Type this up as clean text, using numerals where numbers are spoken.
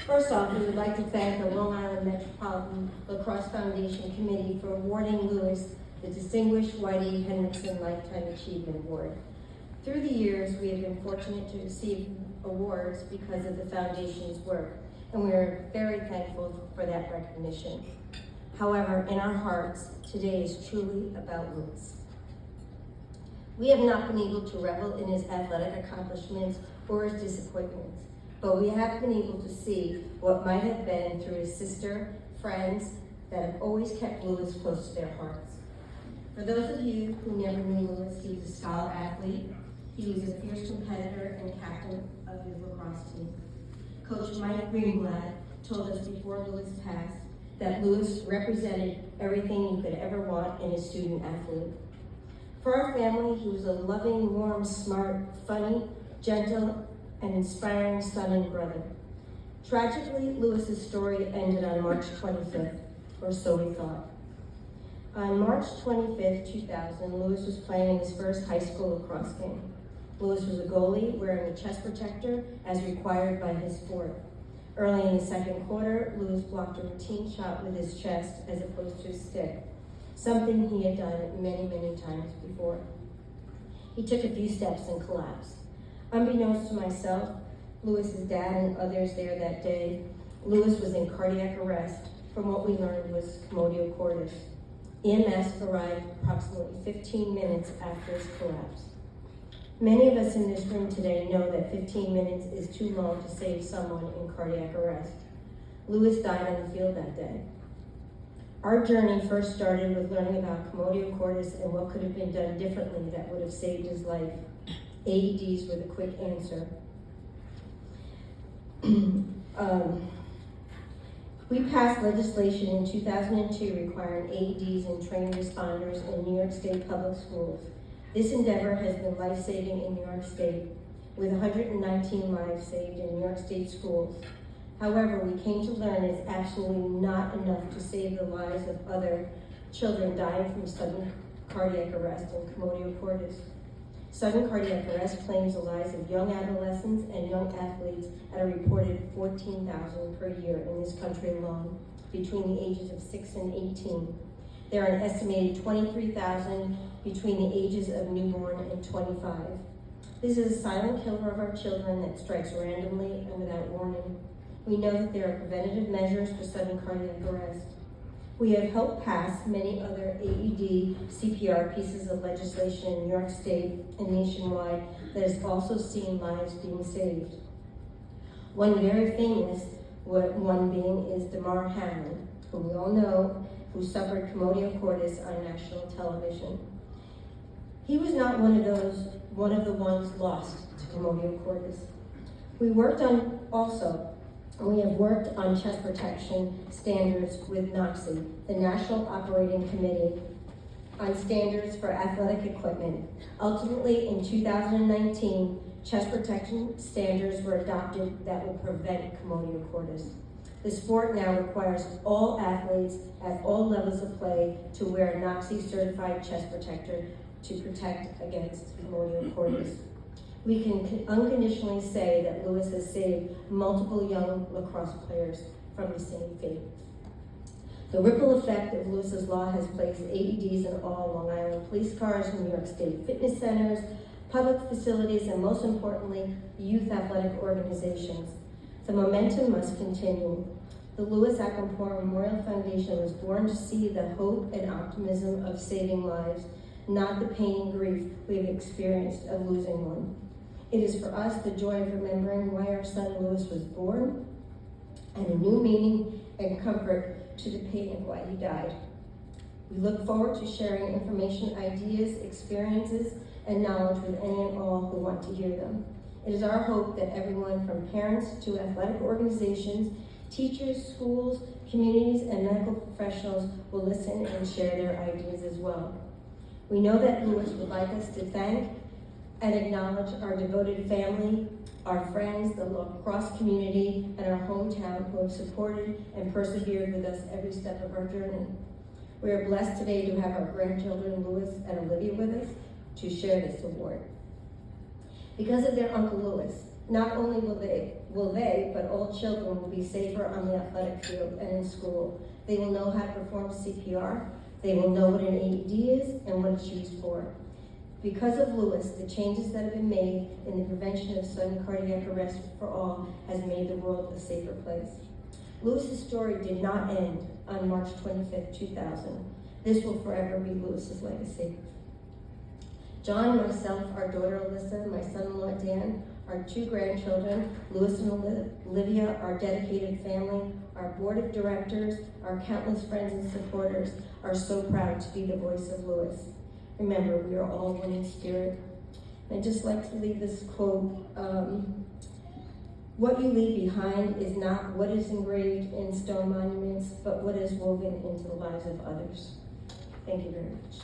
First off, we would like to thank the Long Island Metropolitan Lacrosse Foundation Committee for awarding Lewis the Distinguished Whitey Henderson Lifetime Achievement Award. Through the years, we have been fortunate to receive awards because of the foundation's work, and we are very thankful for that recognition. However, in our hearts, today is truly about Lewis. We have not been able to revel in his athletic accomplishments or his disappointments, but we have been able to see what might have been through his sister, friends that have always kept Lewis close to their hearts. For those of you who never knew Lewis, he was a scholar athlete. He was a fierce competitor and captain of his lacrosse team. Coach Mike Greenblatt told us before Lewis passed that Lewis represented everything you could ever want in a student athlete. For our family, he was a loving, warm, smart, funny, gentle, and inspiring son and brother. Tragically, Lewis's story ended on March 25th, or so we thought. On March 25th, 2000, Lewis was playing his first high school lacrosse game. Lewis was a goalie wearing a chest protector as required by his sport. Early in the second quarter, Lewis blocked a routine shot with his chest as opposed to his stick, something he had done many, many times before. He took a few steps and collapsed. Unbeknownst to myself, Lewis's dad and others there that day, Lewis was in cardiac arrest from what we learned was commotio cordis. EMS arrived approximately 15 minutes after his collapse. Many of us in this room today know that 15 minutes is too long to save someone in cardiac arrest. Lewis died on the field that day. Our journey first started with learning about commotio cordis and what could have been done differently that would have saved his life. AEDs were the quick answer. We passed legislation in 2002 requiring AEDs and trained responders in New York State public schools. This endeavor has been life-saving in New York State, with 119 lives saved in New York State schools. However, we came to learn it's absolutely not enough to save the lives of other children dying from sudden cardiac arrest and commotio cordis. Sudden cardiac arrest claims the lives of young adolescents and young athletes at a reported 14,000 per year in this country alone, between the ages of 6 and 18. There are an estimated 23,000 between the ages of newborn and 25. This is a silent killer of our children that strikes randomly and without warning. We know that there are preventative measures for sudden cardiac arrest. We have helped pass many other AED CPR pieces of legislation in New York State and nationwide that has also seen lives being saved. One very famous one being is Damar Hamlin, whom we all know, who suffered commotio cordis on national television. He was not one of the ones lost to commotio cordis. We have worked on chest protection standards with NOCSI, the National Operating Committee on Standards for Athletic Equipment. Ultimately, in 2019, chest protection standards were adopted that would prevent commotio cordis. The sport now requires all athletes at all levels of play to wear a NOCSI-certified chest protector to protect against commotio cordis. We can unconditionally say that Lewis has saved multiple young lacrosse players from the same fate. The ripple effect of Lewis's law has placed AEDs in all Long Island police cars, New York State fitness centers, public facilities, and most importantly, youth athletic organizations. The momentum must continue. The Lewis Acompora Memorial Foundation was born to see the hope and optimism of saving lives, not the pain and grief we have experienced of losing one. It is for us the joy of remembering why our son Lewis was born, and a new meaning and comfort to the pain of why he died. We look forward to sharing information, ideas, experiences, and knowledge with any and all who want to hear them. It is our hope that everyone from parents to athletic organizations, teachers, schools, communities, and medical professionals will listen and share their ideas as well. We know that Lewis would like us to thank and acknowledge our devoted family, our friends, the lacrosse community, and our hometown who have supported and persevered with us every step of our journey. We are blessed today to have our grandchildren, Lewis and Olivia, with us to share this award. Because of their Uncle Lewis, not only will they but all children will be safer on the athletic field and in school. They will know how to perform CPR. They will know what an AED is and what it's used for. Because of Lewis, the changes that have been made in the prevention of sudden cardiac arrest for all has made the world a safer place. Lewis's story did not end on March 25th, 2000. This will forever be Lewis's legacy. John, myself, our daughter Alyssa, my son-in-law Dan, our 2 grandchildren, Lewis and Olivia, our dedicated family, our board of directors, our countless friends and supporters are so proud to be the voice of Lewis. Remember, we are all one in spirit. I'd just like to leave this quote. What you leave behind is not what is engraved in stone monuments, but what is woven into the lives of others. Thank you very much.